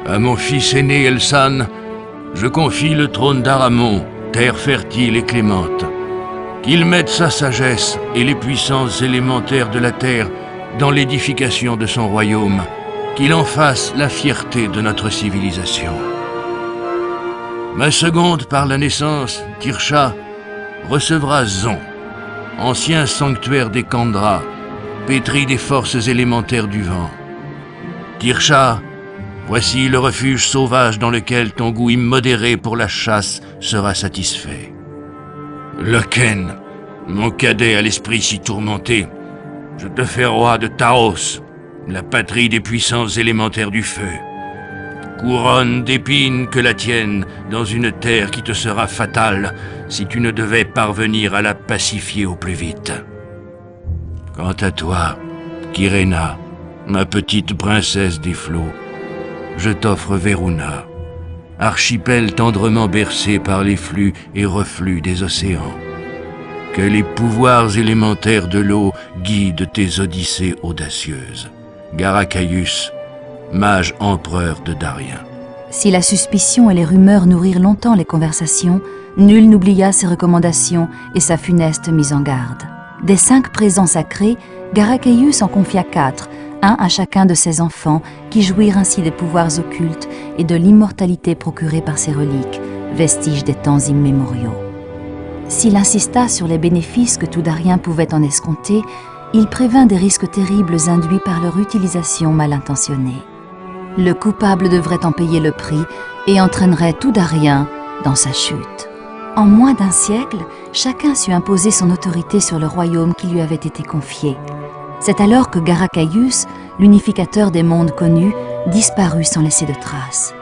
À mon fils aîné Elsan, je confie le trône d'Aramon, terre fertile et clémente. Qu'il mette sa sagesse et les puissances élémentaires de la terre dans l'édification de son royaume, qu'il en fasse la fierté de notre civilisation. Ma seconde par la naissance, Tirsha, recevra Zon, ancien sanctuaire des Kandra, pétri des forces élémentaires du vent. Tirsha, voici le refuge sauvage dans lequel ton goût immodéré pour la chasse sera satisfait. Loken, mon cadet à l'esprit si tourmenté, je te fais roi de Taos, la patrie des puissances élémentaires du feu. Couronne d'épines que la tienne dans une terre qui te sera fatale si tu ne devais parvenir à la pacifier au plus vite. Quant à toi, Kirena, ma petite princesse des flots, je t'offre Veruna, archipel tendrement bercé par les flux et reflux des océans. Que les pouvoirs élémentaires de l'eau guident tes odyssées audacieuses. Garacaius, mage empereur de Darien. Si la suspicion et les rumeurs nourrirent longtemps les conversations, nul n'oublia ses recommandations et sa funeste mise en garde. Des 5 présents sacrés, Garacaius en confia 4, un à chacun de ses enfants, qui jouirent ainsi des pouvoirs occultes et de l'immortalité procurée par ces reliques, vestiges des temps immémoriaux. S'il insista sur les bénéfices que tout Darien pouvait en escompter, il prévint des risques terribles induits par leur utilisation mal intentionnée. Le coupable devrait en payer le prix et entraînerait tout Darien dans sa chute. En moins d'1 siècle, chacun sut imposer son autorité sur le royaume qui lui avait été confié. C'est alors que Garacaius, l'unificateur des mondes connus, disparut sans laisser de traces.